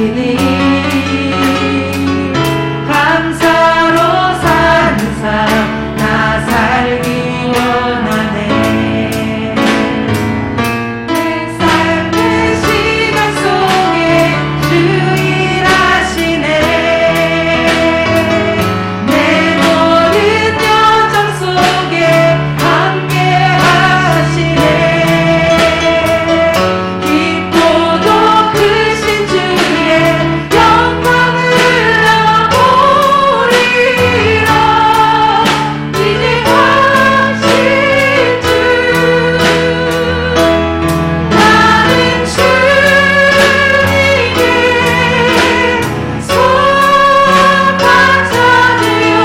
하시니 감사로 사는 삶 나 살기 원하네. 내 삶의 시간 속에 주 일하시네. 내 모든 여정 속에 함께 하시네. 깊고도 크신 주의 영광을 나보리라. 이제 하신 주 나는 주님께 속한 자 되어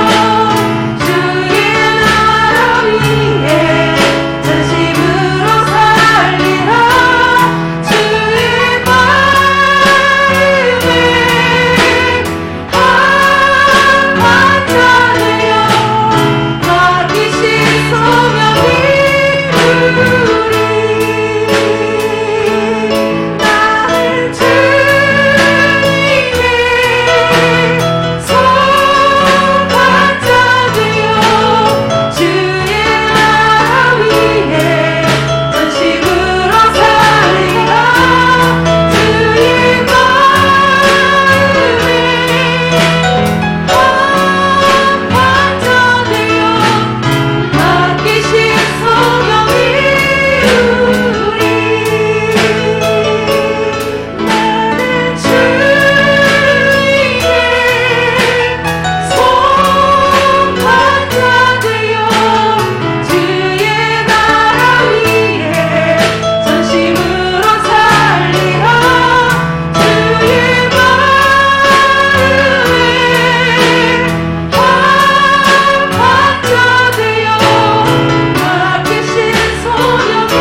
주의 나라 위해 전심으로 살리라. 주의 마음에 한 자 되어 맡기신 소명이 우리. 나는 주님께 속한 자 되어 주의 나라 위해 전심으로 살리라. 주의 마음에 한 자 되어 맡기신 소명이 우리. 나는 주님께 속한 자 되어 주의 나라 위해 전심으로 살리라. 주의 마음에 한 자 되어 맡기신 소명이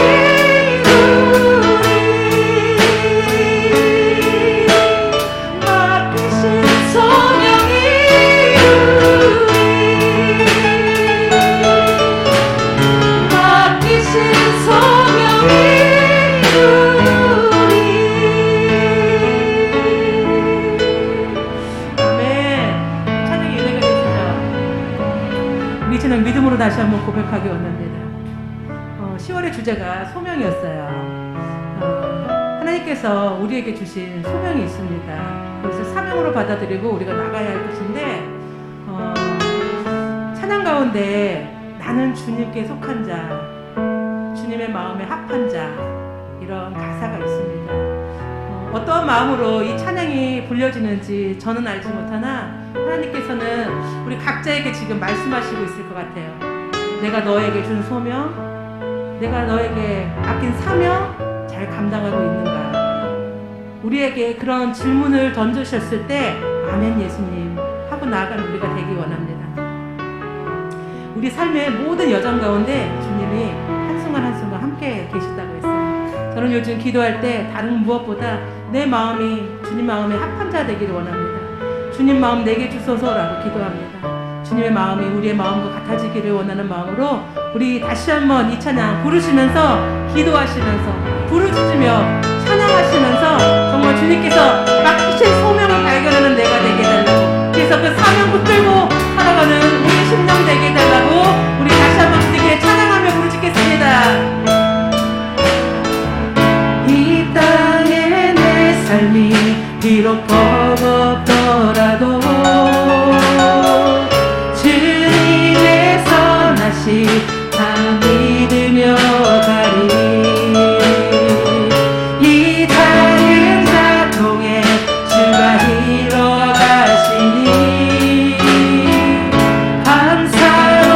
맡기신 소명이 맡기신 소명이 아멘. 찬양의 은혜가 있으라. 우리 찬양 믿음으로 다시 한번 고백하기 원합니다. 10월의 주제가 소명이었어요. 하나님께서 우리에게 주신 소명이 있습니다. 그것을 사명으로 받아들이고 우리가 나가야 할 것인데, 찬양 가운데 나는 주님께 속한 자, 주님의 마음에 합한 자, 이런 가사가 있습니다. 어떠한 마음으로 이 찬양이 불려지는지 저는 알지 못하나 하나님께서는 우리 각자에게 지금 말씀하시고 있을 것 같아요. 내가 너에게 준 소명, 내가 너에게 아낀 사명 잘 감당하고 있는가? 우리에게 그런 질문을 던져주셨을 때 아멘 예수님 하고 나아가는 우리가 되기 원합니다. 우리 삶의 모든 여정 가운데 주님이 한순간 한순간 함께 계시다고 했어요. 저는 요즘 기도할 때 다른 무엇보다 내 마음이 주님 마음에 합한 자 되기를 원합니다. 주님 마음 내게 주소서라고 기도합니다. 주님의 마음이 우리의 마음과 같아지기를 원하는 마음으로 우리 다시 한번 이 찬양 부르시면서 기도하시면서 부르짖으며 찬양하시면서 정말 주님께서 맡기신 소명을 발견하는 내가 되게 해달라고, 그래서 그 사명 붙들고 살아가는 우리 심령 되게 해달라고 우리 다시 한번 주님께 찬양하며 부르짖겠습니다. 이 땅에 내 삶이 비록 버겁더라도 주님의 선하심 다 믿으며 가리. 이 작은 작동에 주가 이뤄가시니 감사로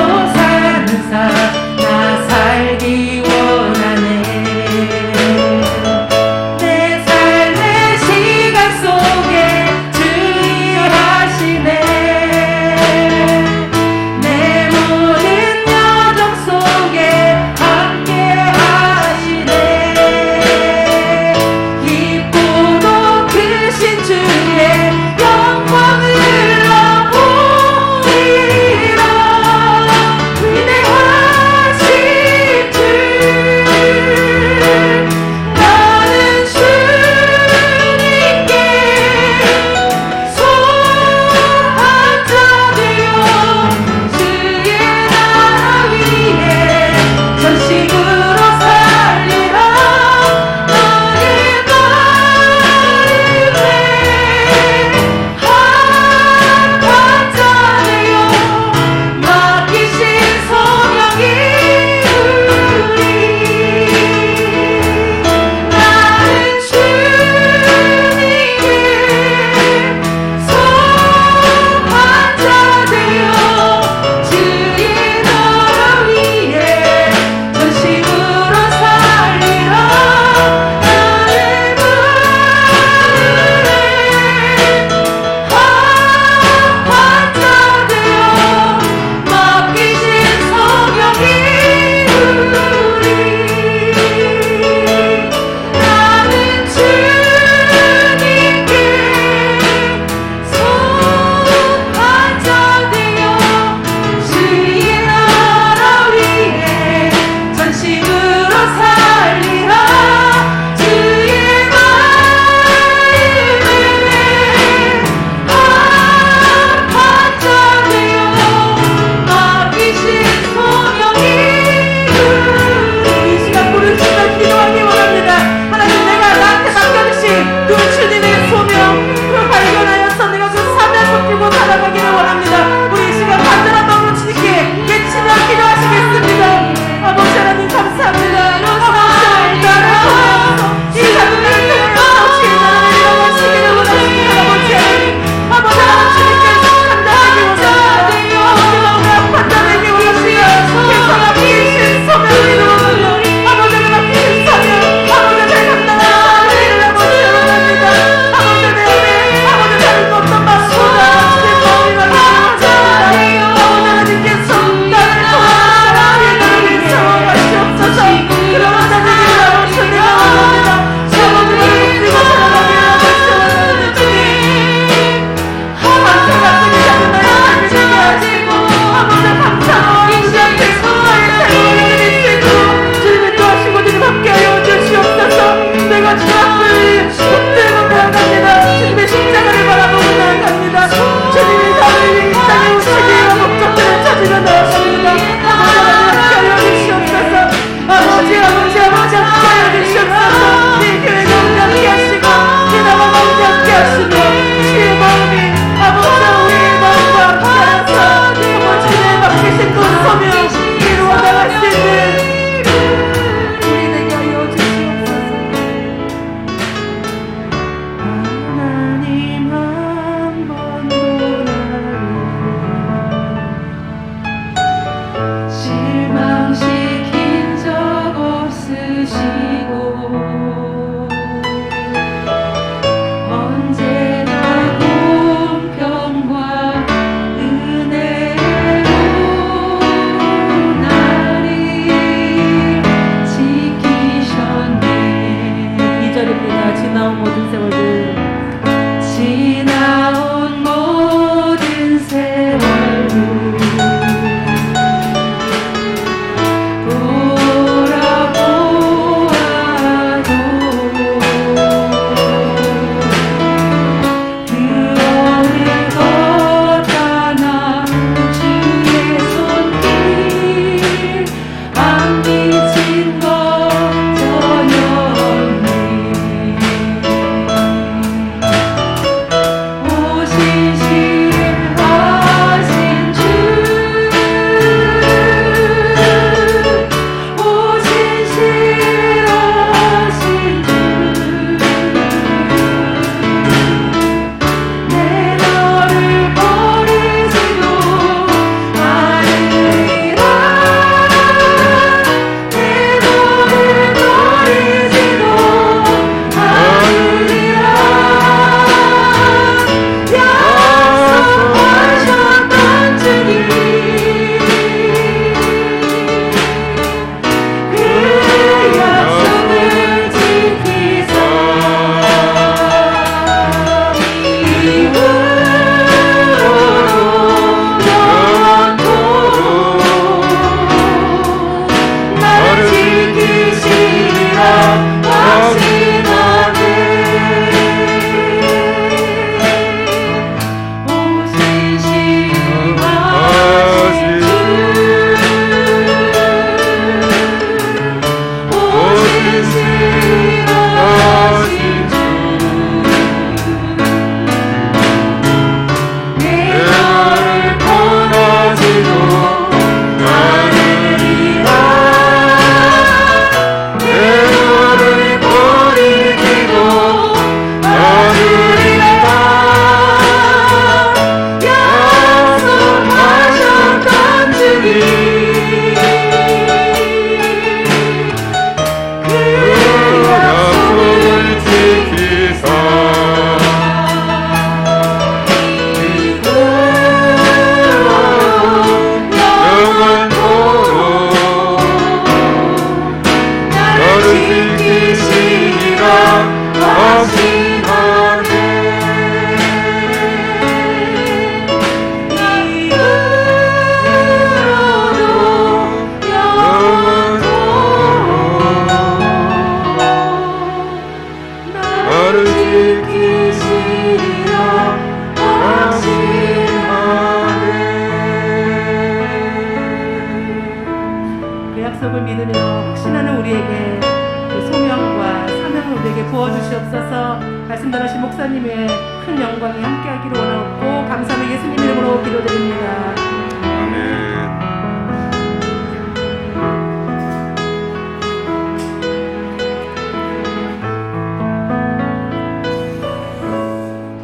믿으며 확신하는 우리에게 그 소명과 사명을 우리에게 부어주시옵소서. 말씀 전하신 목사님의 큰 영광이 함께하기를 원하옵고 감사하며 예수님 이름으로 기도드립니다. 아멘.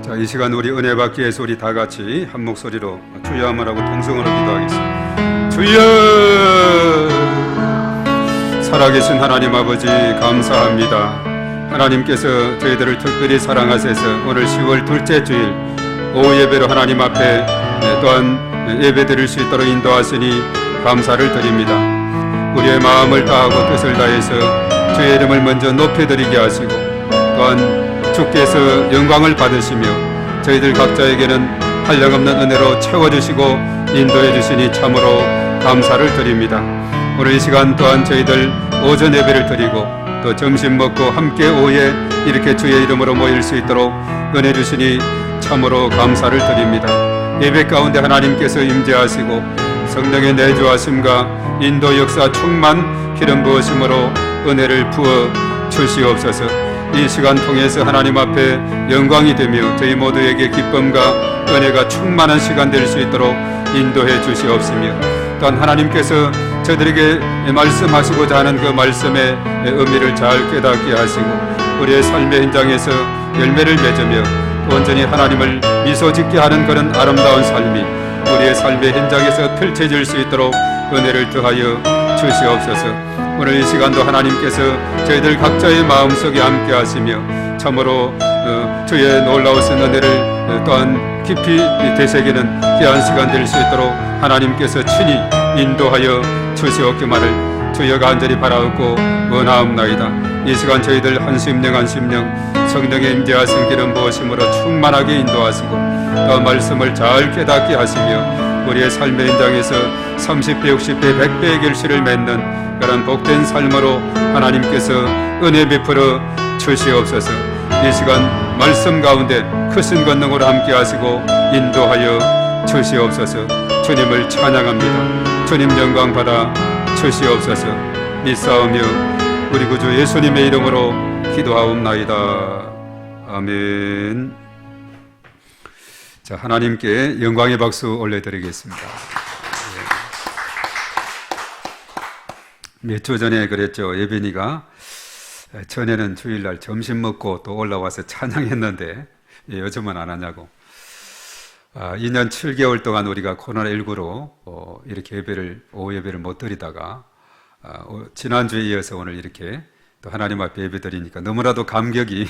자, 이 시간 우리 은혜 받기 위해서 우리 다 같이 한 목소리로 주여 하고 통성으로 기도하겠습니다. 주여! 살아계신 하나님 아버지 감사합니다. 하나님께서 저희들을 특별히 사랑하셔서 오늘 10월 둘째 주일 오후 예배로 하나님 앞에 또한 예배 드릴 수 있도록 인도하시니 감사를 드립니다. 우리의 마음을 다하고 뜻을 다해서 주의 이름을 먼저 높여드리게 하시고 또한 주께서 영광을 받으시며 저희들 각자에게는 한량없는 은혜로 채워주시고 인도해 주시니 참으로 감사를 드립니다. 오늘 이 시간 또한 저희들 오전 예배를 드리고 또 점심 먹고 함께 오후에 이렇게 주의 이름으로 모일 수 있도록 은혜 주시니 참으로 감사를 드립니다. 예배 가운데 하나님께서 임재하시고 성령의 내주하심과 인도 역사 충만 기름 부으심으로 은혜를 부어 주시옵소서. 이 시간 통해서 하나님 앞에 영광이 되며 저희 모두에게 기쁨과 은혜가 충만한 시간 될 수 있도록 인도해 주시옵시며 또한 하나님께서 저들에게 말씀하시고자 하는 그 말씀의 의미를 잘 깨닫게 하시고 우리의 삶의 현장에서 열매를 맺으며 온전히 하나님을 미소 짓게 하는 그런 아름다운 삶이 우리의 삶의 현장에서 펼쳐질 수 있도록 은혜를 더하여 주시옵소서. 오늘 이 시간도 하나님께서 저희들 각자의 마음속에 함께 하시며 참으로 주의 놀라우신 은혜를 또한 깊이 되새기는 귀한 시간 될 수 있도록 하나님께서 친히 인도하여 주시옵기만을 주여 간절히 바라옵고 원하옵나이다. 이 시간 저희들 한 심령 한 심령 성령의 임재하신 기름 부으심으로 충만하게 인도하시고 또 말씀을 잘 깨닫게 하시며 우리의 삶의 현장에서 30배, 60배, 100배의 결실을 맺는 그런 복된 삶으로 하나님께서 은혜 베풀어 주시옵소서. 이 시간 말씀 가운데 크신 권능으로 함께 하시고 인도하여 주시옵소서. 주님을 찬양합니다. 주님 영광 받아 주시옵소서. 믿사오며 우리 구주 예수님의 이름으로 기도하옵나이다. 아멘. 자, 하나님께 영광의 박수 올려드리겠습니다. 몇 주 전에 그랬죠. 예빈이가 전에는 주일날 점심 먹고 또 올라와서 찬양했는데 요즘은 안 하냐고. 2년 7개월 동안 우리가 코로나19로 이렇게 오후 예배를 못 드리다가 지난주에 이어서 오늘 이렇게 또 하나님 앞에 예배 드리니까 너무나도 감격이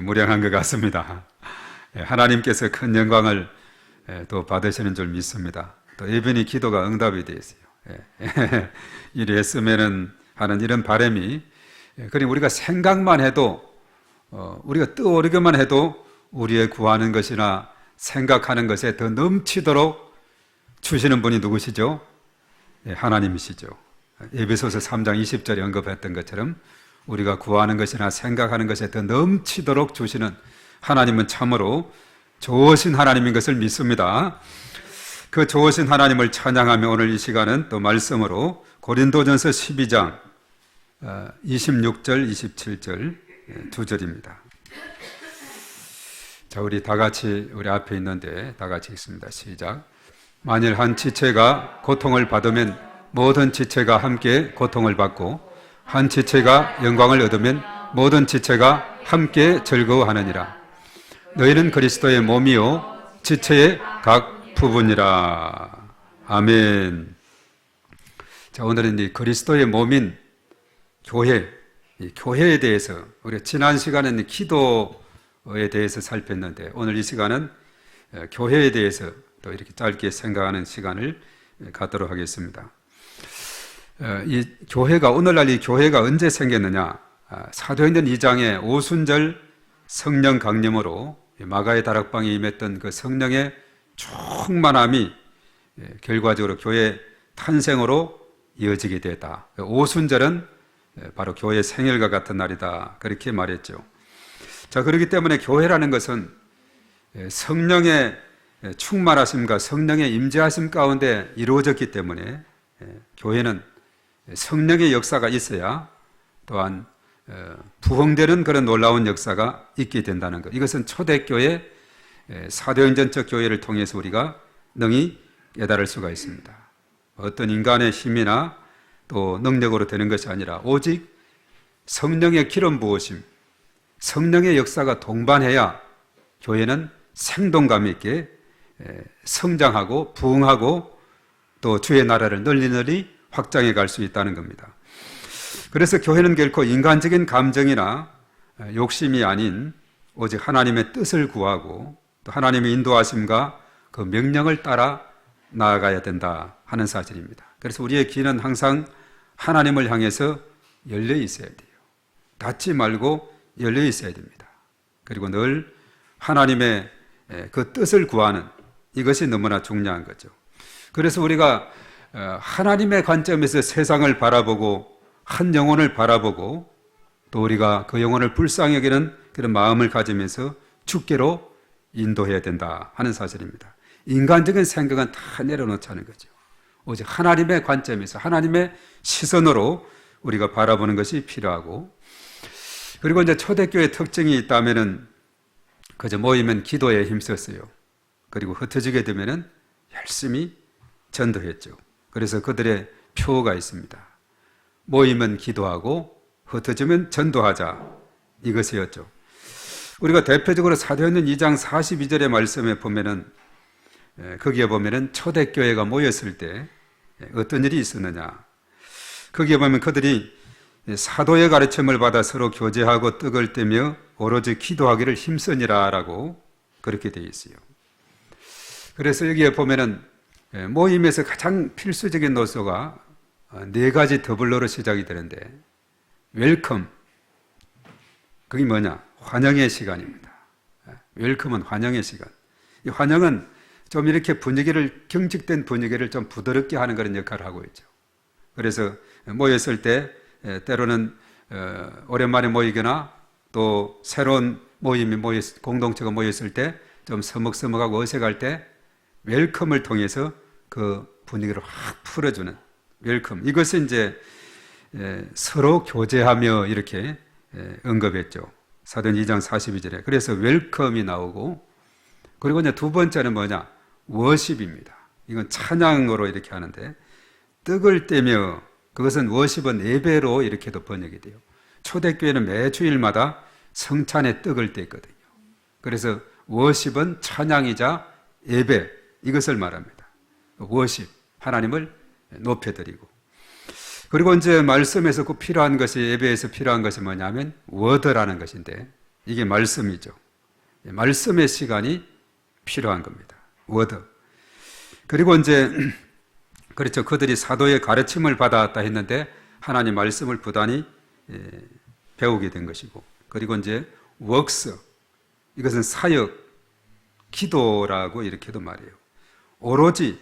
무량한 것 같습니다. 하나님께서 큰 영광을 또 받으시는 줄 믿습니다. 또 예빈이 기도가 응답이 되어 있어요. 이리 했으면은 하는 이런 바람이 그러니 우리가 생각만 해도 우리가 떠오르기만 해도 우리의 구하는 것이나 생각하는 것에 더 넘치도록 주시는 분이 누구시죠? 하나님이시죠. 에베소서 3장 20절에 언급했던 것처럼 우리가 구하는 것이나 생각하는 것에 더 넘치도록 주시는 하나님은 참으로 좋으신 하나님인 것을 믿습니다. 그 좋으신 하나님을 찬양하며 오늘 이 시간은 또 말씀으로 고린도전서 12장 26절, 27절 두 절입니다. 자, 우리 다 같이 우리 앞에 있는데 다 같이 읽습니다. 시작. 만일 한 지체가 고통을 받으면 모든 지체가 함께 고통을 받고 한 지체가 영광을 얻으면 모든 지체가 함께 즐거워하느니라. 너희는 그리스도의 몸이요 지체의 각 부분이라. 아멘. 자, 오늘은 이 그리스도의 몸인 교회, 이 교회에 대해서 우리 지난 시간에는 기도에 대해서 살폈는데 오늘 이 시간은 교회에 대해서 또 이렇게 짧게 생각하는 시간을 갖도록 하겠습니다. 이 교회가 오늘날 이 교회가 언제 생겼느냐? 사도행전 2장의 오순절 성령 강림으로 마가의 다락방에 임했던 그 성령의 충만함이 결과적으로 교회 탄생으로 이어지게 되었다. 오순절은 바로 교회 생일과 같은 날이다. 그렇게 말했죠. 자, 그렇기 때문에 교회라는 것은 성령의 충만하심과 성령의 임재하심 가운데 이루어졌기 때문에 교회는 성령의 역사가 있어야 또한 부흥되는 그런 놀라운 역사가 있게 된다는 것. 이것은 초대교회 사도행전적 교회를 통해서 우리가 능히 깨달을 수가 있습니다. 어떤 인간의 힘이나 또 능력으로 되는 것이 아니라 오직 성령의 기름 부으심, 성령의 역사가 동반해야 교회는 생동감 있게 성장하고 부흥하고 또 주의 나라를 널리 확장해 갈 수 있다는 겁니다. 그래서 교회는 결코 인간적인 감정이나 욕심이 아닌 오직 하나님의 뜻을 구하고 또 하나님의 인도하심과 그 명령을 따라 나아가야 된다 하는 사실입니다. 그래서 우리의 귀는 항상 하나님을 향해서 열려 있어야 돼요. 닫지 말고 열려 있어야 됩니다. 그리고 늘 하나님의 그 뜻을 구하는 이것이 너무나 중요한 거죠. 그래서 우리가 하나님의 관점에서 세상을 바라보고 한 영혼을 바라보고 또 우리가 그 영혼을 불쌍히 여기는 그런 마음을 가지면서 주께로 인도해야 된다 하는 사실입니다. 인간적인 생각은 다 내려놓자는 거죠. 오직 하나님의 관점에서 하나님의 시선으로 우리가 바라보는 것이 필요하고, 그리고 이제 초대교회 특징이 있다면은 그저 모이면 기도에 힘썼어요. 그리고 흩어지게 되면은 열심히 전도했죠. 그래서 그들의 표어가 있습니다. 모이면 기도하고 흩어지면 전도하자, 이것이었죠. 우리가 대표적으로 사도행전 2장 42절의 말씀에 보면은 거기에 보면은 초대교회가 모였을 때 어떤 일이 있었느냐. 거기에 보면 그들이 사도의 가르침을 받아 서로 교제하고 떡을 떼며 오로지 기도하기를 힘쓰니라라고 그렇게 되어 있어요. 그래서 여기에 보면은 모임에서 가장 필수적인 요소가 네 가지 더블로로 시작이 되는데, 웰컴, 그게 뭐냐? 환영의 시간입니다. 웰컴은 환영의 시간. 이 환영은 좀 이렇게 분위기를, 경직된 분위기를 좀 부드럽게 하는 그런 역할을 하고 있죠. 그래서 모였을 때 때로는 오랜만에 모이거나 또 새로운 모임이 공동체가 모였을 때 좀 서먹서먹하고 어색할 때 웰컴을 통해서 그 분위기를 확 풀어주는 웰컴. 이것은 이제 서로 교제하며 이렇게 언급했죠. 사도행전 2장 42절에. 그래서 웰컴이 나오고, 그리고 이제 두 번째는 뭐냐? 워십입니다. 이건 찬양으로 이렇게 하는데, 떡을 떼며, 그것은 워십은 예배로 이렇게도 번역이 돼요. 초대교회는 매 주일마다 성찬의 떡을 뗐거든요. 그래서 워십은 찬양이자 예배, 이것을 말합니다. 워십, 하나님을 높여드리고. 그리고 이제 말씀에서 꼭 필요한 것이, 예배에서 필요한 것이 뭐냐면 워드라는 것인데, 이게 말씀이죠. 말씀의 시간이 필요한 겁니다. 워드. 그리고 이제 그렇죠. 그들이 사도의 가르침을 받았다 했는데 하나님 말씀을 부단히 배우게 된 것이고, 그리고 이제 웍스, 이것은 사역, 기도라고 이렇게도 말해요. 오로지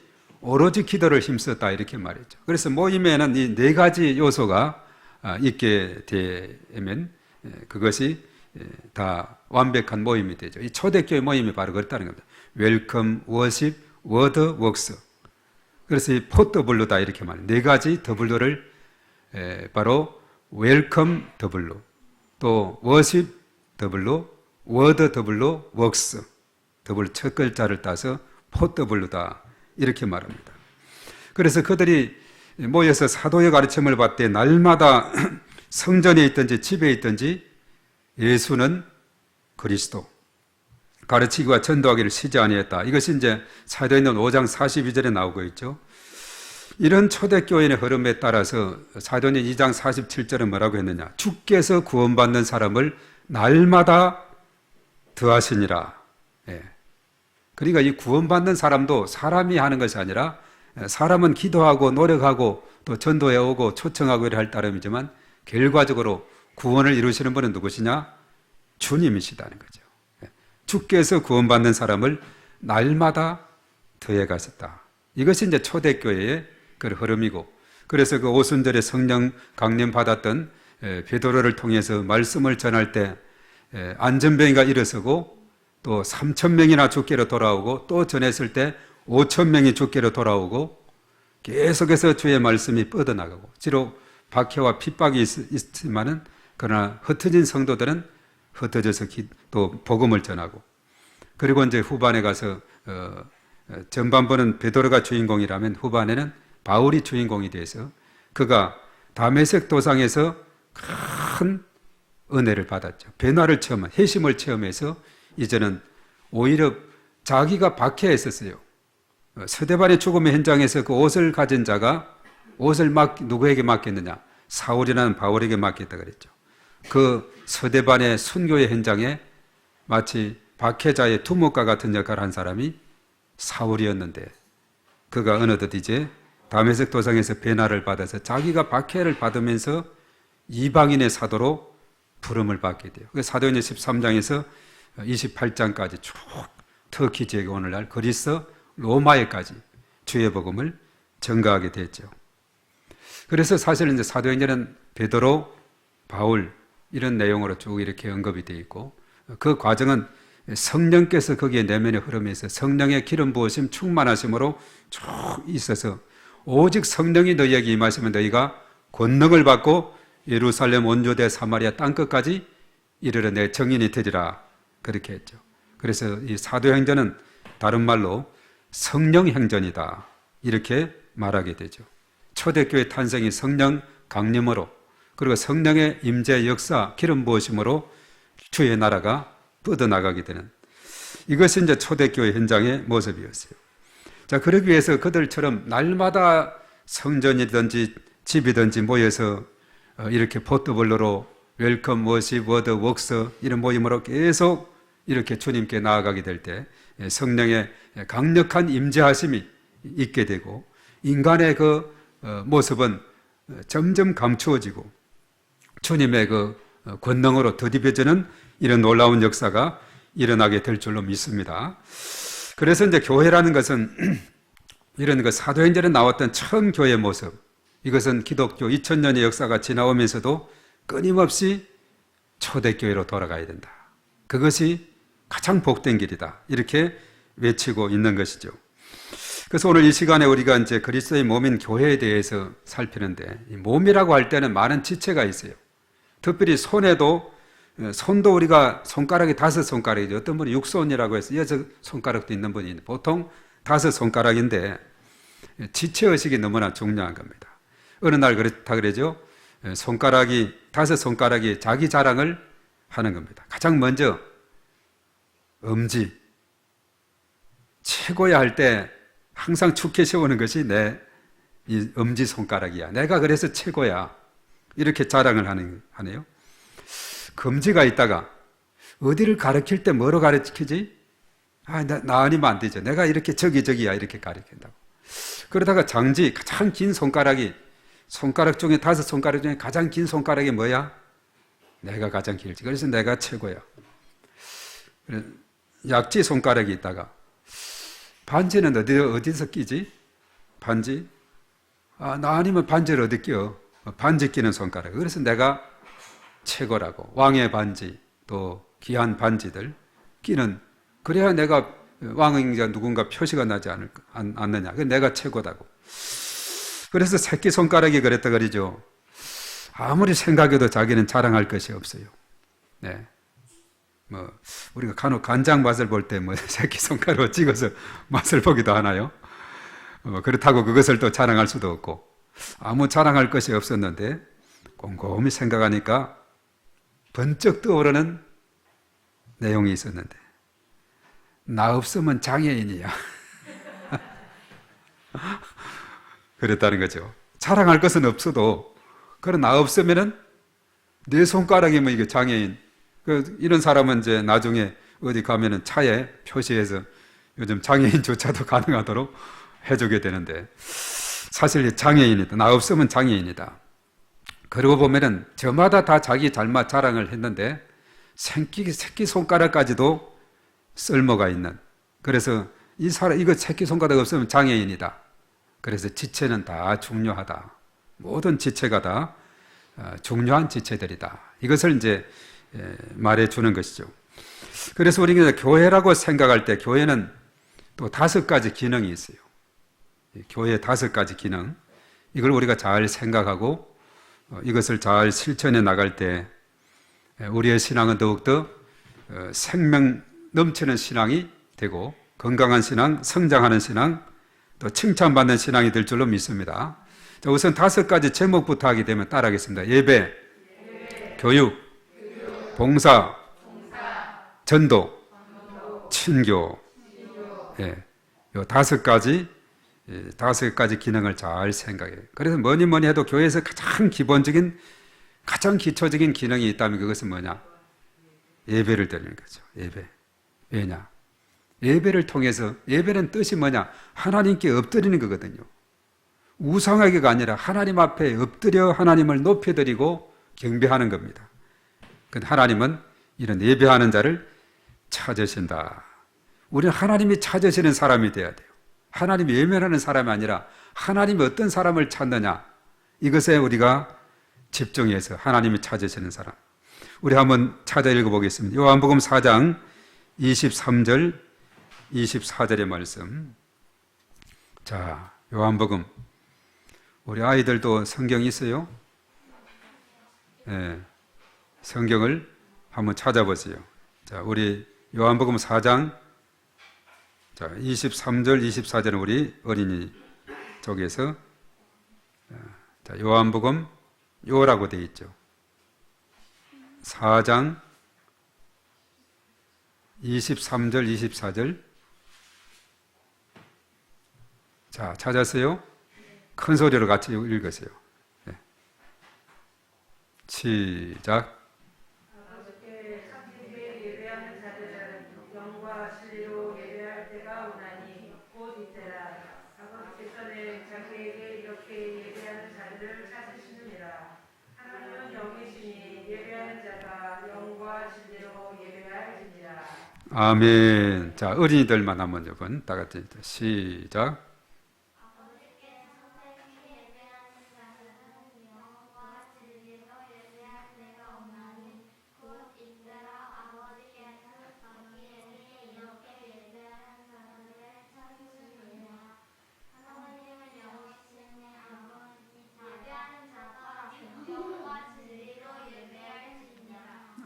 기도를 힘썼다 이렇게 말했죠. 그래서 모임에는 이 네 가지 요소가 있게 되면 그것이 다 완벽한 모임이 되죠. 이 초대교회 모임이 바로 그렇다는 겁니다. 웰컴, 워십, 워드, 웍스. 그래서 이 포더블루다 이렇게 말해요. 네 가지 더블루를 바로 웰컴 더블루, 또 워십 더블루, 워드 더블루, 웍스 더블루, 첫 글자를 따서 포더블루다 이렇게 말합니다. 그래서 그들이 모여서 사도의 가르침을 받되 날마다 성전에 있든지 집에 있든지 예수는 그리스도, 가르치기와 전도하기를 쉬지 아니했다. 이것이 이제 사도행전 5장 42절에 나오고 있죠. 이런 초대교회의 흐름에 따라서 사도행전 2장 47절은 뭐라고 했느냐? 주께서 구원받는 사람을 날마다 더하시니라. 그러니까 이 구원받는 사람도 사람이 하는 것이 아니라, 사람은 기도하고 노력하고 또 전도해 오고 초청하고 이래 할 따름이지만 결과적으로 구원을 이루시는 분은 누구시냐? 주님이시다는 거죠. 주께서 구원받는 사람을 날마다 더해 가셨다. 이것이 이제 초대교회의 그 흐름이고, 그래서 그 오순절에 성령 강림 받았던 베드로를 통해서 말씀을 전할 때 안전병이가 일어서고 또 3,000명이나 주께로 돌아오고, 또 전했을 때 5,000명이 주께로 돌아오고, 계속해서 주의 말씀이 뻗어나가고, 비록 박해와 핍박이 있지만은 그러나 흩어진 성도들은 흩어져서 또 복음을 전하고, 그리고 이제 후반에 가서 전반부는 베드로가 주인공이라면 후반에는 바울이 주인공이 돼서 그가 다메섹 도상에서 큰 은혜를 받았죠. 변화를 체험한, 회심을 체험해서 이제는 오히려 자기가 박해했었어요. 스데반의 죽음의 현장에서 그 옷을 가진 자가 옷을 누구에게 맡겼느냐? 사울이라는 바울에게 맡겼다 그랬죠. 그 스데반의 순교의 현장에 마치 박해자의 두목과 같은 역할을 한 사람이 사울이었는데, 그가 어느덧 이제 다메섹 도상에서 변화를 받아서 자기가 박해를 받으면서 이방인의 사도로 부름을 받게 돼요. 사도행전 13장에서 28장까지 쭉 터키 지역에 오늘날 그리스 로마에까지 주의 복음을 전가하게 됐죠. 그래서 사실 이제 사도행전은 베드로, 바울 이런 내용으로 쭉 이렇게 언급이 되어 있고, 그 과정은 성령께서 거기에 내면에 흐르면서 성령의 기름 부으심 충만하심으로 쭉 있어서 오직 성령이 너희에게 임하시면 너희가 권능을 받고 예루살렘 온 유대 사마리아 땅끝까지 이르러 내 증인이 되리라 그렇게 했죠. 그래서 이 사도행전은 다른 말로 성령행전이다 이렇게 말하게 되죠. 초대교회 탄생이 성령 강림으로, 그리고 성령의 임재 역사 기름 부으심으로 주의 나라가 뻗어나가게 되는, 이것이 이제 초대교회 현장의 모습이었어요. 자, 그러기 위해서 그들처럼 날마다 성전이든지 집이든지 모여서 이렇게 포터블러로 웰컴 워십 워드 웍스 이런 모임으로 계속 이렇게 주님께 나아가게 될 때 성령의 강력한 임재하심이 있게 되고, 인간의 그 모습은 점점 감추어지고 주님의 그 권능으로 더디벼지는 이런 놀라운 역사가 일어나게 될 줄로 믿습니다. 그래서 이제 교회라는 것은 이런 그 사도행전에 나왔던 처음 교회의 모습, 이것은 기독교 2000년의 역사가 지나오면서도 끊임없이 초대교회로 돌아가야 된다. 그것이 가장 복된 길이다. 이렇게 외치고 있는 것이죠. 그래서 오늘 이 시간에 우리가 이제 그리스도의 몸인 교회에 대해서 살피는데, 이 몸이라고 할 때는 많은 지체가 있어요. 특별히 손도 우리가 손가락이 5손가락이죠. 어떤 분이 6손이라고 해서 6손가락도 있는 분이 있는데 보통 5손가락인데 지체의식이 너무나 중요한 겁니다. 어느 날 그렇다 그러죠. 손가락이 5손가락이 자기 자랑을 하는 겁니다. 가장 먼저 엄지, 최고야 할 때 항상 축해 세우는 것이 내 이 엄지 손가락이야. 내가 그래서 최고야. 이렇게 자랑을 하네요. 금지가 있다가 어디를 가르칠 때 뭐로 가르치지? 나 아니면 안 되죠. 내가 이렇게 저기야 이렇게 가르친다고. 그러다가 장지, 가장 긴 손가락이, 손가락 중에 5손가락 중에 가장 긴 손가락이 뭐야? 내가 가장 길지. 그래서 내가 최고야. 약지 손가락이 있다가 반지는 어디서 끼지? 반지? 나 아니면 반지를 어디 끼어? 반지 끼는 손가락. 그래서 내가 최고라고. 왕의 반지, 또 귀한 반지들 끼는, 그래야 내가 왕인자 누군가 표시가 나지 않느냐. 내가 최고다고. 그래서 새끼손가락이 그랬다 그러죠. 아무리 생각해도 자기는 자랑할 것이 없어요. 네. 우리가 간혹 간장 맛을 볼 때 새끼손가락으로 찍어서 맛을 보기도 하나요? 그렇다고 그것을 또 자랑할 수도 없고, 아무 자랑할 것이 없었는데 곰곰이 생각하니까 번쩍 떠오르는 내용이 있었는데, 나 없으면 장애인이야. 그랬다는 거죠. 자랑할 것은 없어도, 그럼 나 없으면은 내 손가락이면 이게 장애인. 이런 사람은 이제 나중에 어디 가면은 차에 표시해서 요즘 장애인조차도 가능하도록 해주게 되는데, 사실 장애인이다. 나 없으면 장애인이다. 그러고 보면은 저마다 다 자기 잘못 자랑을 했는데 새끼손가락까지도 쓸모가 있는, 그래서 이거 새끼손가락 없으면 장애인이다. 그래서 지체는 다 중요하다. 모든 지체가 다 중요한 지체들이다. 이것을 이제 말해주는 것이죠. 그래서 우리가 교회라고 생각할 때 교회는 또 5가지 기능이 있어요. 교회의 5가지 기능, 이걸 우리가 잘 생각하고 이것을 잘 실천해 나갈 때 우리의 신앙은 더욱더 생명 넘치는 신앙이 되고 건강한 신앙, 성장하는 신앙, 또 칭찬받는 신앙이 될 줄로 믿습니다. 자, 우선 5가지 제목부터 하게 되면 따라하겠습니다. 예배, 교육, 봉사, 전도, 친교. 예, 요 5가지 기능을 잘 생각해요. 그래서 뭐니 해도 교회에서 가장 기본적인, 가장 기초적인 기능이 있다면 그것은 뭐냐? 예배를 드리는 거죠. 예배. 왜냐? 예배를 통해서, 예배는 뜻이 뭐냐? 하나님께 엎드리는 거거든요. 우상하게가 아니라 하나님 앞에 엎드려 하나님을 높여드리고 경배하는 겁니다. 근데 하나님은 이런 예배하는 자를 찾으신다. 우리는 하나님이 찾으시는 사람이 되어야 돼요. 하나님이 외면하는 사람이 아니라 하나님이 어떤 사람을 찾느냐, 이것에 우리가 집중해서 하나님이 찾으시는 사람. 우리 한번 찾아 읽어보겠습니다. 요한복음 4장 23절 24절의 말씀. 자, 요한복음. 우리 아이들도 성경 있어요? 네, 성경을 한번 찾아보세요. 자, 우리 요한복음 4장 23절, 24절은 우리 어린이 쪽에서, 자, 요한복음 요라고 되어 있죠. 4장 23절, 24절. 자, 찾았어요? 큰 소리로 같이 읽으세요. 네. 시작. 아멘. 자, 어린이들만 한번 여러분 다 같이 시작.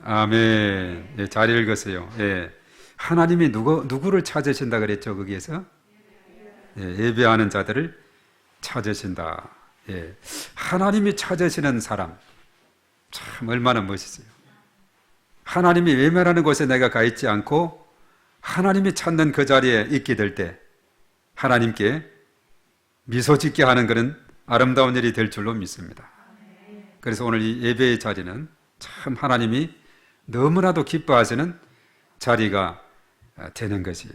아멘. 예, 잘 읽으세요. 예. 하나님이 누구를 찾으신다 그랬죠, 거기에서? 예, 예배하는 자들을 찾으신다. 예. 하나님이 찾으시는 사람. 참, 얼마나 멋있어요. 하나님이 외면하는 곳에 내가 가 있지 않고 하나님이 찾는 그 자리에 있게 될 때 하나님께 미소 짓게 하는 그런 아름다운 일이 될 줄로 믿습니다. 그래서 오늘 이 예배의 자리는 참 하나님이 너무나도 기뻐하시는 자리가 되는 것이에요.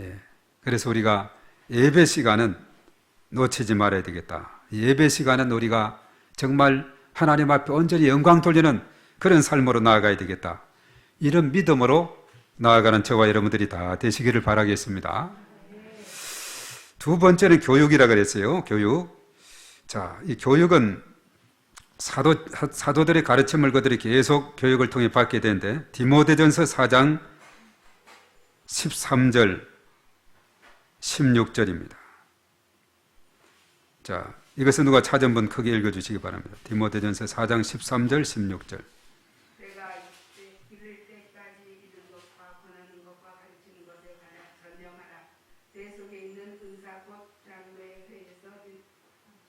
예. 그래서 우리가 예배 시간은 놓치지 말아야 되겠다. 예배 시간은 우리가 정말 하나님 앞에 온전히 영광 돌리는 그런 삶으로 나아가야 되겠다. 이런 믿음으로 나아가는 저와 여러분들이 다 되시기를 바라겠습니다. 2번째는 교육이라 그랬어요. 교육. 자, 이 교육은 사도들의 가르침을 그들이 계속 교육을 통해 받게 되는데, 디모데전서 4장 13절 16절입니다. 자, 이것은 누가 찾은 분 크게 읽어주시기 바랍니다. 디모데전서 4장 13절 16절. 내가 이를 때까지 이른 것과 권하는 것과 가르치는 것에 관하여 전념하라. 내 속에 있는 은사 곧 장로의 회에서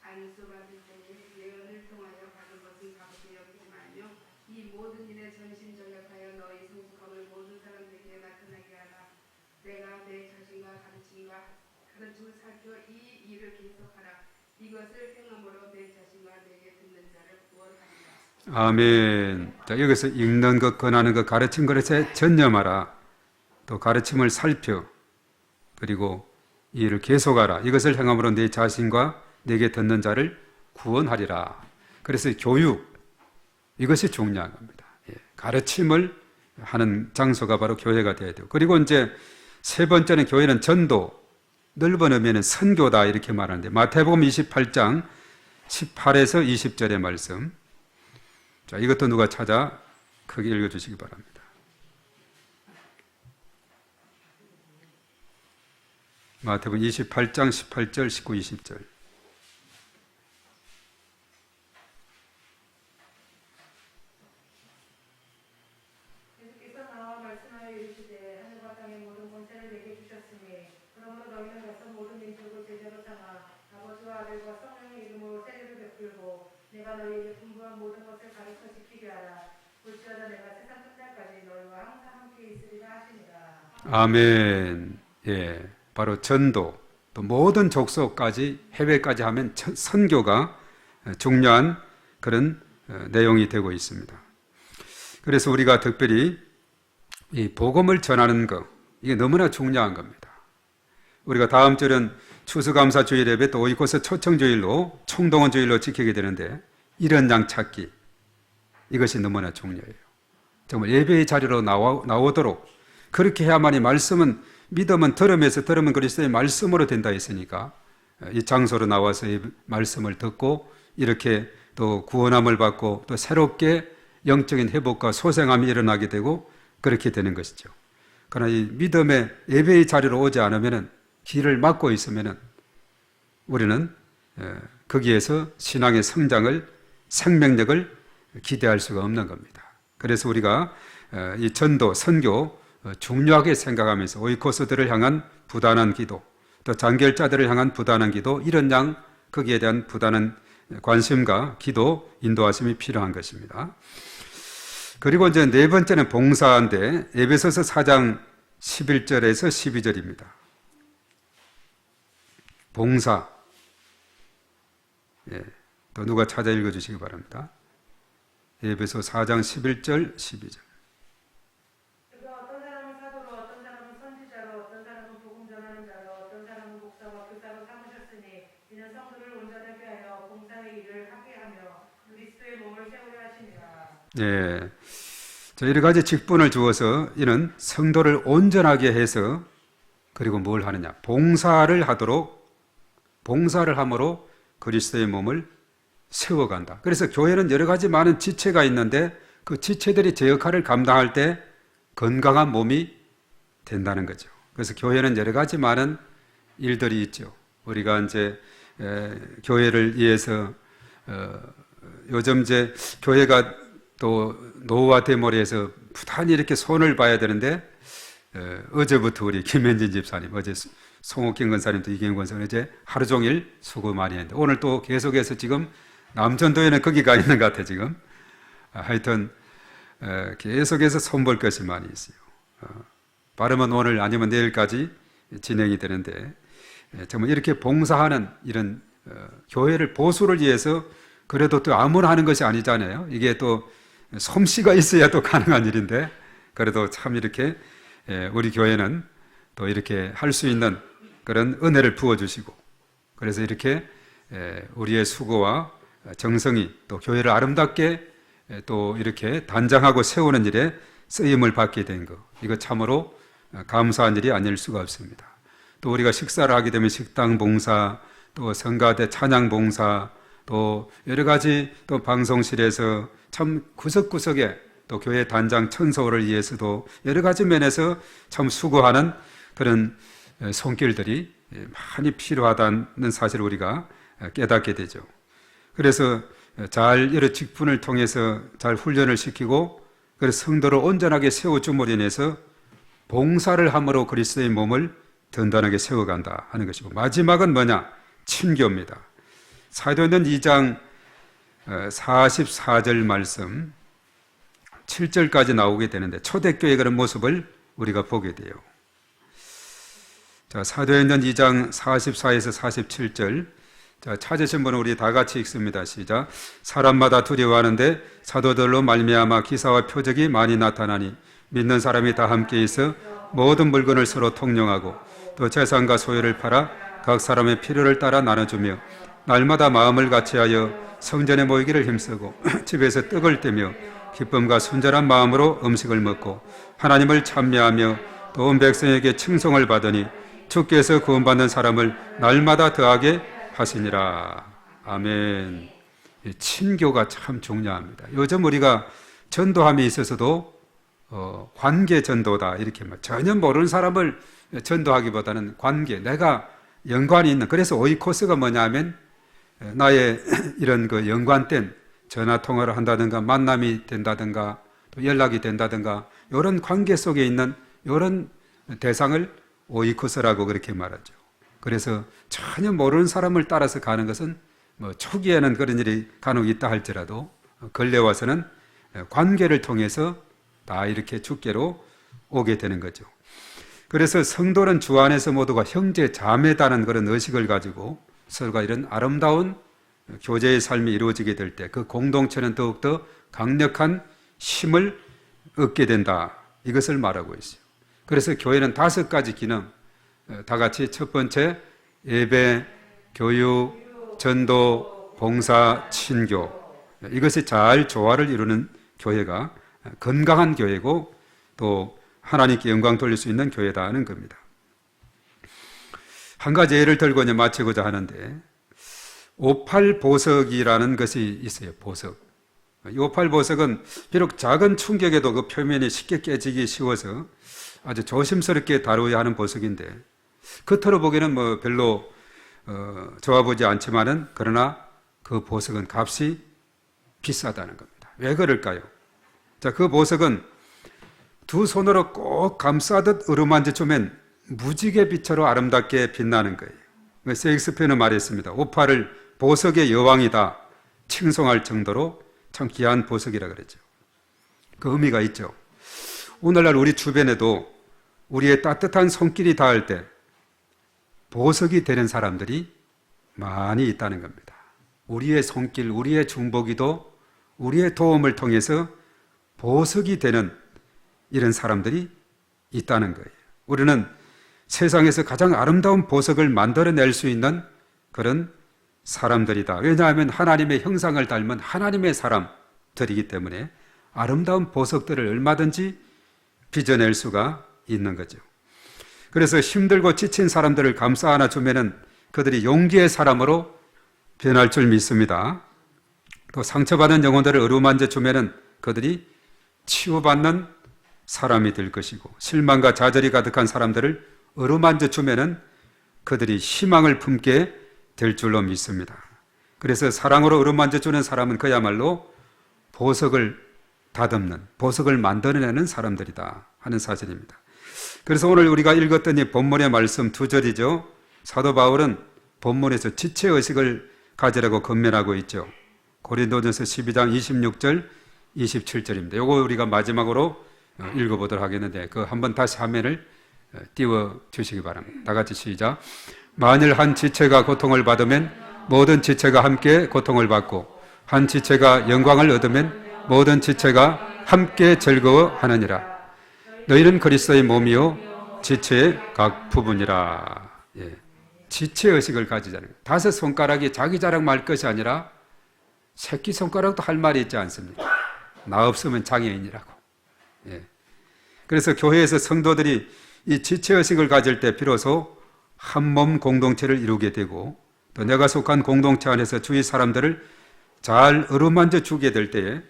안수받을 때에 예언을 통하여 받은 것은 값을 여기지 말며 이 모든 일에 전심전력하여 너희 성숙함을 모든 사람들에게 나타나게 하라. 내가 내 자신과 가르침을 살펴 이 일을 계속하라. 이것을 행함으로 내 자신과 내게 듣는 자를 구원하리라. 아멘. 자, 여기서 읽는 것, 권하는 것, 가르친 것에 전념하라. 또 가르침을 살펴, 그리고 이 일을 계속하라. 이것을 행함으로 내 자신과 내게 듣는 자를 구원하리라. 그래서 교육, 이것이 중요한 겁니다. 예, 가르침을 하는 장소가 바로 교회가 되어야 돼요. 그리고 이제 3번째는 교회는 전도, 넓은 의미는 선교다 이렇게 말하는데, 마태복음 28장 18에서 20절의 말씀. 자, 이것도 누가 찾아 크게 읽어주시기 바랍니다. 마태복음 28장 18절, 19, 20절. 예수께서 나와 말씀하여 이르시되 하늘과 땅의 모든 권세를 내게 주셨으니 그러므로 너희는 가서 모든 민족을 제자로 삼아 아버지와 아들과 성령의 이름으로 세례를 베풀고 내가 너희에게 분부한 모든 것을 가르쳐 지키게 하라. 볼지어다 내가 세상 끝날까지 너희와 항상 함께 있으리라 하시니라. 아멘. 예, 바로 전도, 또 모든 족속까지, 해외까지 하면 선교가 중요한 그런 내용이 되고 있습니다. 그래서 우리가 특별히 이 복음을 전하는 것, 이게 너무나 중요한 겁니다. 우리가 다음 주는 추수감사 주일 예배 또 오이코스 초청주일로 총동원 주일로 지키게 되는데, 이런 양 찾기, 이것이 너무나 중요해요. 정말 예배의 자리로 나오도록 그렇게 해야만이 말씀은, 믿음은 들으면서 들으면 그리스도의 말씀으로 된다 했으니까 이 장소로 나와서 이 말씀을 듣고 이렇게 또 구원함을 받고 또 새롭게 영적인 회복과 소생함이 일어나게 되고 그렇게 되는 것이죠. 그러나 이 믿음의 예배의 자리로 오지 않으면, 길을 막고 있으면 우리는 거기에서 신앙의 성장을, 생명력을 기대할 수가 없는 겁니다. 그래서 우리가 이 전도, 선교 중요하게 생각하면서 오이코스들을 향한 부단한 기도, 또 장결자들을 향한 부단한 기도, 이런 양 거기에 대한 부단한 관심과 기도, 인도하심이 필요한 것입니다. 그리고 이제 네 번째는 봉사인데, 에베소서 4장 11절에서 12절입니다. 봉사. 예, 또 누가 찾아 읽어주시기 바랍니다. 에베소 4장 11절, 12절. 어떤 사람은 사도로, 어떤 사람은 선지자로, 어떤 사람은 복음 전하는 자로, 어떤 사람은 목사와 교사로 삼으셨으니 이는 성도를 온전하게 하여 봉사의 일을 하게 하며 그리스도의 몸을 세우려 하시니라. 예, 여러 가지 직분을 주어서 이는 성도를 온전하게 해서, 그리고 뭘 하느냐, 봉사를 하도록, 봉사를 함으로 그리스도의 몸을 세워간다. 그래서 교회는 여러 가지 많은 지체가 있는데 그 지체들이 제 역할을 감당할 때 건강한 몸이 된다는 거죠. 그래서 교회는 여러 가지 많은 일들이 있죠. 우리가 이제 교회를 위해서 요즘 이제 교회가 또 노후와 대머리에서 부단히 이렇게 손을 봐야 되는데, 어제부터 우리 김현진 집사님, 어제 송옥경 권사님도 이경 권사님 이제 하루 종일 수고 많이 했는데, 오늘 또 계속해서 지금 남전도에는 거기가 있는 것 같아 지금. 하여튼 계속해서 손볼 것이 많이 있어요. 빠르면 오늘 아니면 내일까지 진행이 되는데, 정말 이렇게 봉사하는 이런 교회를 보수를 위해서, 그래도 또 아무나 하는 것이 아니잖아요. 이게 또 솜씨가 있어야 또 가능한 일인데, 그래도 참 이렇게 우리 교회는 또 이렇게 할 수 있는 그런 은혜를 부어주시고, 그래서 이렇게 우리의 수고와 정성이 또 교회를 아름답게 또 이렇게 단장하고 세우는 일에 쓰임을 받게 된 것, 이거 참으로 감사한 일이 아닐 수가 없습니다. 또 우리가 식사를 하게 되면 식당 봉사, 또 성가대 찬양 봉사, 또 여러 가지 또 방송실에서 참 구석구석에 또 교회 단장 천서호를 위해서도 여러 가지 면에서 참 수고하는 그런 손길들이 많이 필요하다는 사실을 우리가 깨닫게 되죠. 그래서 잘 여러 직분을 통해서 잘 훈련을 시키고, 그래서 성도를 온전하게 세워줌으로 인해서 봉사를 함으로 그리스도의 몸을 든든하게 세워간다 하는 것이고, 마지막은 뭐냐? 친교입니다. 사도행전 2장 44절 말씀 7절까지 나오게 되는데, 초대교회의 그런 모습을 우리가 보게 돼요. 자, 사도행전 2장 44에서 47절. 자, 찾으신 분은 우리 다 같이 읽습니다. 시작. 사람마다 두려워하는데 사도들로 말미암아 기사와 표적이 많이 나타나니 믿는 사람이 다 함께 있어 모든 물건을 서로 통용하고 또 재산과 소유를 팔아 각 사람의 필요를 따라 나눠주며 날마다 마음을 같이하여 성전에 모이기를 힘쓰고 집에서 떡을 떼며 기쁨과 순전한 마음으로 음식을 먹고 하나님을 찬미하며 또 온 백성에게 칭송을 받으니 주께서 구원받는 사람을 날마다 더하게 하시니라. 아멘. 친교가 참 중요합니다. 요즘 우리가 전도함에 있어서도 관계 전도다 이렇게 전혀 모르는 사람을 전도하기보다는 관계, 내가 연관이 있는, 그래서 오이코스가 뭐냐면 나의 이런 그 연관된 전화 통화를 한다든가 만남이 된다든가 또 연락이 된다든가 이런 관계 속에 있는 이런 대상을 오이코스라고 그렇게 말하죠. 그래서 전혀 모르는 사람을 따라서 가는 것은 뭐 초기에는 그런 일이 간혹 있다 할지라도 걸려와서는 관계를 통해서 다 이렇게 주께로 오게 되는 거죠. 그래서 성도는 주 안에서 모두가 형제 자매다는 그런 의식을 가지고 서로가 이런 아름다운 교제의 삶이 이루어지게 될 때 그 공동체는 더욱더 강력한 힘을 얻게 된다, 이것을 말하고 있어요. 그래서 교회는 5가지 기능, 다 같이 첫 번째 예배, 교육, 전도, 봉사, 친교, 이것이 잘 조화를 이루는 교회가 건강한 교회고 또 하나님께 영광 돌릴 수 있는 교회다 하는 겁니다. 한 가지 예를 들고 이제 마치고자 하는데, 오팔보석이라는 것이 있어요. 보석. 이 오팔보석은 비록 작은 충격에도 그 표면이 쉽게 깨지기 쉬워서 아주 조심스럽게 다루어야 하는 보석인데, 겉으로 보기에는 뭐 별로 좋아 보이지 않지만은, 그러나 그 보석은 값이 비싸다는 겁니다. 왜 그럴까요? 자, 그 보석은 두 손으로 꼭 감싸듯 어루만져 주면 무지개 빛으로 아름답게 빛나는 거예요. 셰익스피어는 말했습니다. 오팔을 보석의 여왕이다 칭송할 정도로 참 귀한 보석이라 그랬죠. 그 의미가 있죠. 오늘날 우리 주변에도 우리의 따뜻한 손길이 닿을 때 보석이 되는 사람들이 많이 있다는 겁니다. 우리의 손길, 우리의 중보기도, 우리의 도움을 통해서 보석이 되는 이런 사람들이 있다는 거예요. 우리는 세상에서 가장 아름다운 보석을 만들어낼 수 있는 그런 사람들이다. 왜냐하면 하나님의 형상을 닮은 하나님의 사람들이기 때문에 아름다운 보석들을 얼마든지 빚어낼 수가 있는 거죠. 그래서 힘들고 지친 사람들을 감싸 안아주면은 그들이 용기의 사람으로 변할 줄 믿습니다. 또 상처받은 영혼들을 어루만져 주면은 그들이 치유받는 사람이 될 것이고, 실망과 좌절이 가득한 사람들을 어루만져 주면은 그들이 희망을 품게 될 줄로 믿습니다. 그래서 사랑으로 어루만져 주는 사람은 그야말로 보석을 다듬는, 보석을 만들어내는 사람들이다 하는 사실입니다. 그래서 오늘 우리가 읽었던 이 본문의 말씀 2절이죠. 사도 바울은 본문에서 지체의식을 가지라고 권면하고 있죠. 고린도전서 12장 26절 27절입니다. 이거 우리가 마지막으로 읽어보도록 하겠는데, 그 한번 다시 화면을 띄워 주시기 바랍니다. 다 같이 시작. 만일 한 지체가 고통을 받으면 모든 지체가 함께 고통을 받고, 한 지체가 영광을 얻으면 모든 지체가 함께 즐거워하느니라. 너희는 그리스도의 몸이요 지체의 각 부분이라. 예. 지체의식을 가지자는 거예요. 5손가락이 자기 자랑말 것이 아니라 새끼손가락도 할 말이 있지 않습니까? 나 없으면 장애인이라고. 예. 그래서 교회에서 성도들이 이 지체의식을 가질 때 비로소 한 몸 공동체를 이루게 되고, 또 내가 속한 공동체 안에서 주위 사람들을 잘 어루만져 주게 될 때에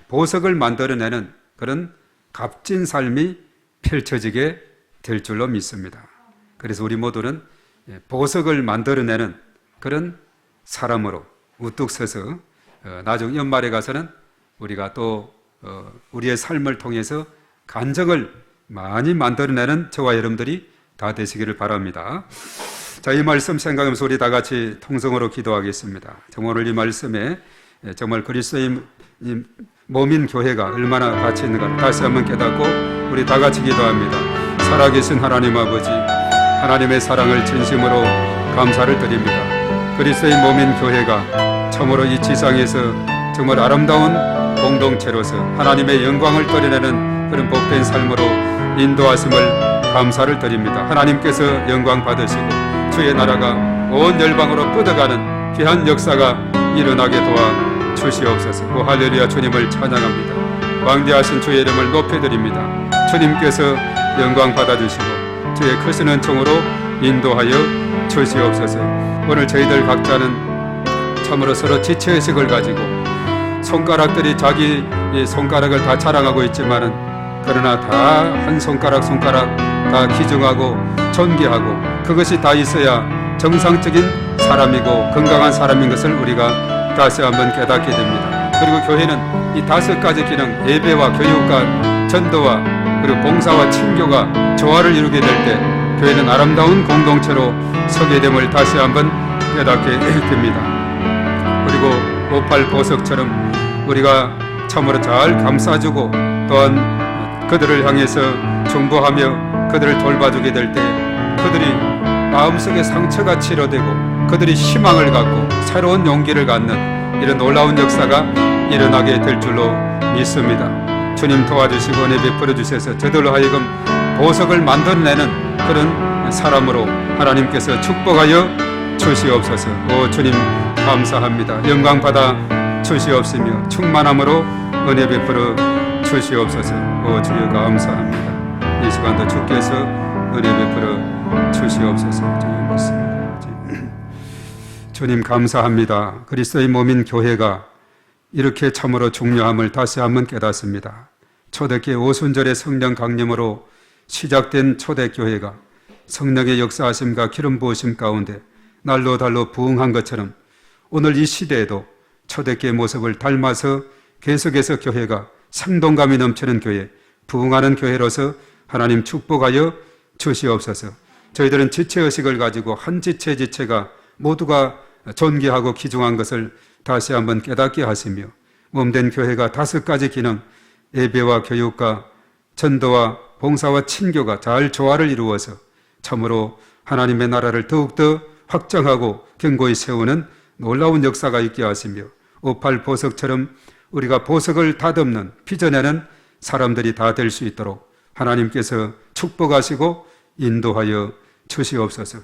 보석을 만들어내는 그런 값진 삶이 펼쳐지게 될 줄로 믿습니다. 그래서 우리 모두는 보석을 만들어내는 그런 사람으로 우뚝 서서 나중 연말에 가서는 우리가 또 우리의 삶을 통해서 간증을 많이 만들어내는 저와 여러분들이 다 되시기를 바랍니다. 자, 이 말씀 생각하면서 우리 다 같이 통성으로 기도하겠습니다. 정말 오늘 이 말씀에 정말 그리스도의 몸인 교회가 얼마나 가치 있는가 다시 한번 깨닫고 우리 다 같이 기도합니다. 살아계신 하나님 아버지, 하나님의 사랑을 진심으로 감사를 드립니다. 그리스도의 몸인 교회가 참으로 이 지상에서 정말 아름다운 공동체로서 하나님의 영광을 드러내는 그런 복된 삶으로 인도하심을 감사를 드립니다. 하나님께서 영광 받으시고 주의 나라가 온 열방으로 뻗어가는 귀한 역사가 일어나게 도와 주시옵소서. 오 할렐루야. 주님을 찬양합니다. 왕대하신 주의 이름을 높여드립니다. 주님께서 영광 받아주시고 주의 크신 은총으로 인도하여 주시옵소서. 오늘 저희들 각자는 참으로 서로 지체의식을 가지고 손가락들이 자기 손가락을 다 자랑하고 있지만은 그러나 다 한 손가락 손가락 다 기증하고 존귀하고 그것이 다 있어야 정상적인 사람이고 건강한 사람인 것을 우리가 다시 한번 깨닫게 됩니다. 그리고 교회는 이 5가지 기능, 예배와 교육과 전도와 그리고 봉사와 친교가 조화를 이루게 될 때 교회는 아름다운 공동체로 서게 됨을 다시 한번 깨닫게 됩니다. 그리고 58 보석처럼 우리가 참으로 잘 감싸주고 또한 그들을 향해서 중보하며 그들을 돌봐주게 될 때 그들이 마음속에 상처가 치료되고 그들이 희망을 갖고 새로운 용기를 갖는 이런 놀라운 역사가 일어나게 될 줄로 믿습니다. 주님 도와주시고 은혜 베풀어 주셔서 저들로 하여금 보석을 만들어내는 그런 사람으로 하나님께서 축복하여 주시옵소서. 오 주님 감사합니다. 영광 받아 주시옵시며 충만함으로 은혜 베풀어 주시옵소서. 오 주여 감사합니다. 이 시간도 주께서 은혜 베풀어 주시옵소서. 주님 믿습니다. 주님 감사합니다. 그리스도의 몸인 교회가 이렇게 참으로 중요함을 다시 한번 깨닫습니다. 초대교회 오순절의 성령 강림으로 시작된 초대교회가 성령의 역사하심과 기름 부으심 가운데 날로 달로 부흥한 것처럼 오늘 이 시대에도 초대교회 모습을 닮아서 계속해서 교회가 생동감이 넘치는 교회, 부흥하는 교회로서 하나님 축복하여 주시옵소서. 저희들은 지체의식을 가지고 한 지체가 모두가 존귀하고 귀중한 것을 다시 한번 깨닫게 하시며 몸된 교회가 5가지 기능, 예배와 교육과 전도와 봉사와 친교가 잘 조화를 이루어서 참으로 하나님의 나라를 더욱더 확장하고 견고히 세우는 놀라운 역사가 있게 하시며 58 보석처럼 우리가 보석을 다듬는 빚어내는 사람들이 다 될 수 있도록 하나님께서 축복하시고 인도하여 주시옵소서.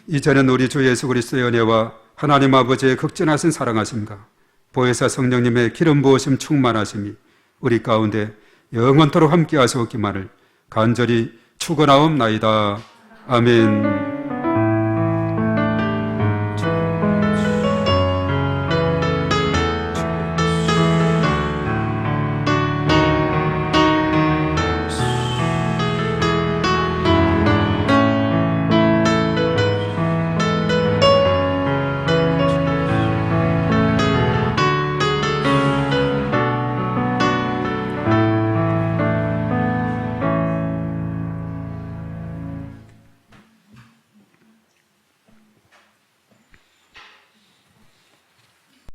이제는 우리 주 예수 그리스도의 은혜와 하나님 아버지의 극진하신 사랑하심과 보혜사 성령님의 기름 부으심 충만하심이 우리 가운데 영원토록 함께 하시옵기만을 간절히 축원하옵나이다. 아멘.